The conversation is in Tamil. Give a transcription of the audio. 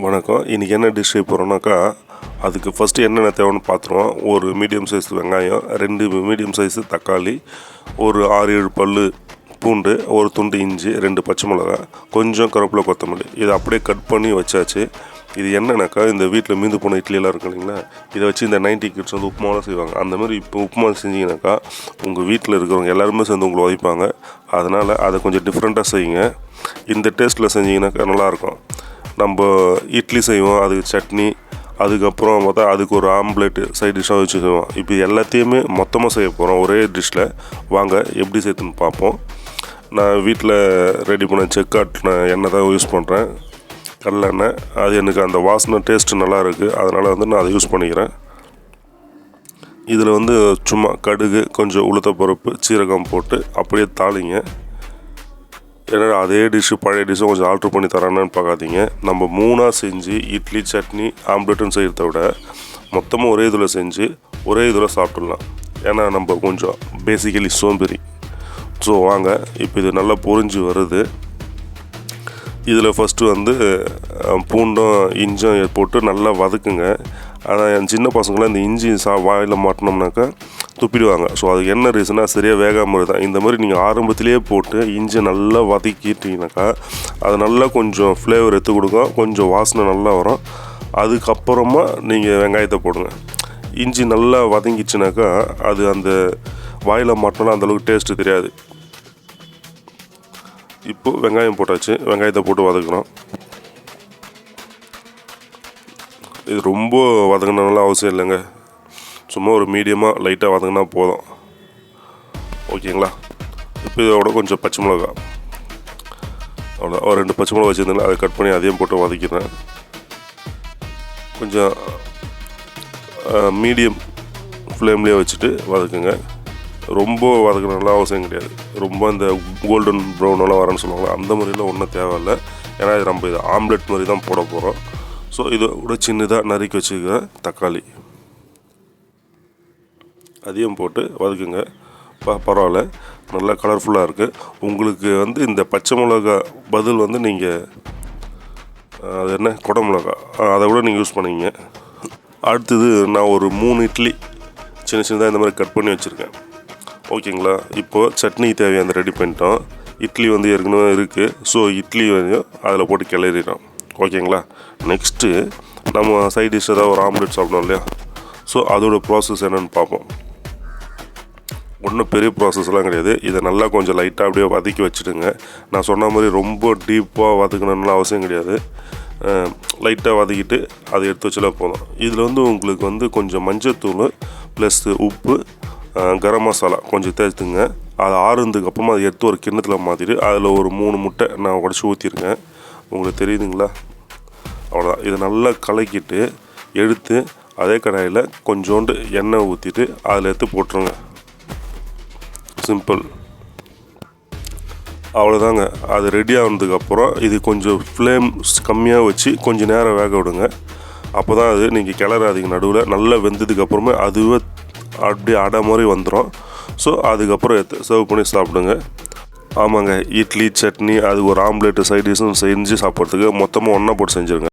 வணக்கம். இன்றைக்கி என்ன டிஷ் செய்ய போகிறோம்னாக்கா, அதுக்கு ஃபஸ்ட்டு என்னென்ன தேவைன்னு பார்த்துருவோம். ஒரு மீடியம் சைஸ் வெங்காயம், 2 மீடியம் சைஸு தக்காளி, ஒரு 6-7 பல் பூண்டு, ஒரு துண்டு இஞ்சி, 2 பச்சை மிளகா, கொஞ்சம் கருவேப்பிலை, கொத்தமல்லி. இதை அப்படியே கட் பண்ணி வச்சாச்சு. இது என்னன்னாக்கா, இந்த வீட்டில் மீந்து போன இட்லியெல்லாம் இருக்கு இல்லைங்களா, இதை வச்சு இந்த 90 கிட்ஸ் வந்து உப்புமாலாம் செய்வாங்க. அந்தமாதிரி இப்போ உப்புமா செஞ்சிங்கனாக்கா உங்கள் வீட்டில் இருக்கிறவங்க எல்லாருமே சேர்ந்து உங்களை உதைப்பாங்க. அதனால் அதை கொஞ்சம் டிஃப்ரெண்ட்டாக செய்யுங்க. இந்த டேஸ்ட்டில் செஞ்சிங்கனாக்கா நல்லாயிருக்கும். நம்ம இட்லி செய்வோம், அதுக்கு சட்னி, அதுக்கப்புறம் பார்த்தா அதுக்கு ஒரு ஆம்லேட்டு சைட் டிஷ்ஷாக வச்சு செய்வோம். இப்போ எல்லாத்தையுமே மொத்தமாக செய்ய போகிறோம் ஒரே டிஷ்ஷில். வாங்க எப்படி சேர்த்துன்னு பார்ப்போம். நான் வீட்டில் ரெடி பண்ண செக்காட்டின எண்ணெய் தான் யூஸ் பண்ணுறேன், கடலெண்ணெய். அது எனக்கு அந்த வாசனை டேஸ்ட்டு நல்லா இருக்குது, அதனால் வந்து நான் அதை யூஸ் பண்ணிக்கிறேன். இதில் வந்து சும்மா கடுகு, கொஞ்சம் உளுத்தப்பருப்பு, சீரகம் போட்டு அப்படியே தாளிங்க. ஏன்னா அதே டிஷ்ஷு பழைய டிஷ்ஷும் கொஞ்சம் ஆல்ட்ரு பண்ணி தரானு பார்க்காதீங்க. நம்ம 3ஆக செஞ்சு இட்லி, சட்னி, ஆம்லெட்டுன்னு செய்கிறத விட மொத்தமாக ஒரே இதில் செஞ்சு ஒரே இதில் சாப்பிட்லாம். ஏன்னா நம்ம கொஞ்சம் பேசிக்கலி சோம்பேறி. ஸோ வாங்க, இப்போ இது நல்லா பொரிஞ்சு வருது. இதில் ஃபஸ்ட்டு வந்து பூண்டும் இஞ்சும் போட்டு நல்லா வதக்குங்க. ஆனால் என் சின்ன பசங்களாம் இந்த இஞ்சி வாயில் மாட்டினோம்னாக்கா துப்பிடுவாங்க. ஸோ அதுக்கு என்ன ரீசனாக சரியாக வேகாமல் தான். இந்த மாதிரி நீங்கள் ஆரம்பத்திலேயே போட்டு இஞ்சி நல்லா வதக்கிட்டிங்கனாக்கா அது நல்லா கொஞ்சம் ஃப்ளேவர் எடுத்து கொடுக்கும், கொஞ்சம் வாசனை நல்லா வரும். அதுக்கப்புறமா நீங்கள் வெங்காயத்தை போடுங்க. இஞ்சி நல்லா வதங்கிச்சுனாக்கா அது அந்த வாயில் மாட்டினா அந்தளவுக்கு டேஸ்ட்டு தெரியாது. இப்போது வெங்காயம் போட்டாச்சு, வெங்காயத்தை போட்டு வதக்கணும். இது ரொம்ப வதங்கினாலும் அவசியம் இல்லைங்க, சும்மா ஒரு மீடியமாக லைட்டாக வதங்கினா போதும். ஓகேங்களா? இப்போ இதோட கொஞ்சம் பச்சை மிளகா, அவ்வளோ ஒரு 2 பச்சை மிளகா வச்சுருந்தேன், அதை கட் பண்ணி அதையும் போட்டு வதக்கிறேன். கொஞ்சம் மீடியம் ஃப்ளேம்லேயே வச்சுட்டு வதக்குங்க. ரொம்ப வதக்கணும்லாம் அவசியம் கிடையாது. ரொம்ப இந்த கோல்டன் ப்ரௌனெல்லாம் வரேன்னு சொல்லுவாங்க, அந்த மாதிரிலாம் ஒன்றும் தேவையில்லை. ஏன்னா இது நம்ம இது ஆம்லெட் மாதிரி தான் போட போகிறோம். ஸோ இதோட சின்னதாக நறுக்கி வச்சுக்கிற தக்காளி அதையும் போட்டு வதக்குங்க. பரவாயில்ல, நல்லா கலர்ஃபுல்லாக இருக்குது. உங்களுக்கு வந்து இந்த பச்சை மிளகா பதில் வந்து நீங்கள் அது என்ன குடை மிளகா, அதை கூட நீங்கள் யூஸ் பண்ணிங்க. அடுத்தது நான் ஒரு 3 இட்லி சின்ன சின்னதாக இந்த மாதிரி கட் பண்ணி வச்சுருக்கேன். ஓகேங்களா? இப்போது சட்னி தேவையான ரெடி பண்ணிட்டோம். இட்லி வந்து ஏற்கனவே இருக்குது. ஸோ இட்லி வந்து அதில் போட்டு கிளறிடும். ஓகேங்களா? நெக்ஸ்ட்டு நம்ம சைட் டிஷ் ஏதாவது ஒரு ஆம்லெட் சாப்பிடணும் இல்லையா? ஸோ அதோட ப்ராசஸ் என்னென்னு பார்ப்போம். ஒன்றும் பெரிய ப்ராசஸ்லாம் கிடையாது. இதை நல்லா கொஞ்சம் லைட்டாக அப்படியே வதக்கி வச்சுடுங்க. நான் சொன்ன மாதிரி ரொம்ப டீப்பாக வதக்கணும்னு அவசியம் கிடையாது. லைட்டாக வதக்கிட்டு அதை எடுத்து வச்சுல போதும். இதில் வந்து உங்களுக்கு வந்து கொஞ்சம் மஞ்சத்தூள் ப்ளஸ் உப்பு, கரம் மசாலா கொஞ்சம் தேர்த்துங்க. அது ஆறுனதுக்கு அப்புறமா அதை எடுத்து ஒரு கிண்ணத்தில் மாற்றிட்டு அதில் ஒரு 3 முட்டை நான் உடச்சி ஊற்றிருக்கேன். உங்களுக்கு தெரியுதுங்களா? அவ்வளோதான். இதை நல்லா கலக்கிட்டு எடுத்து அதே கடாயில் கொஞ்சோண்டு எண்ணெய் ஊற்றிட்டு அதில் எடுத்து போட்டுருங்க. சிம்பிள், அவ்வளோதாங்க. அது ரெடி ஆனதுக்கப்புறம் இது கொஞ்சம் ஃப்ளேம் கம்மியாக வச்சு கொஞ்சம் நேரம் வேக விடுங்க. அப்போ தான் அது நீங்கள் கிளறாதீங்க. நடுவில் நல்லா வெந்ததுக்கப்புறமே அதுவே அப்படியே அடை மாதிரி வந்துடும். ஸோ அதுக்கப்புறம் எடுத்து சர்வ் பண்ணி சாப்பிடுங்க. ஆமாங்க, இட்லி, சட்னி, அது ஒரு ஆம்லேட்டு சைட் டிஷ்ஷும் செஞ்சு சாப்பிட்றதுக்கு மொத்தமாக ஒன்றா போட்டு செஞ்சுருங்க.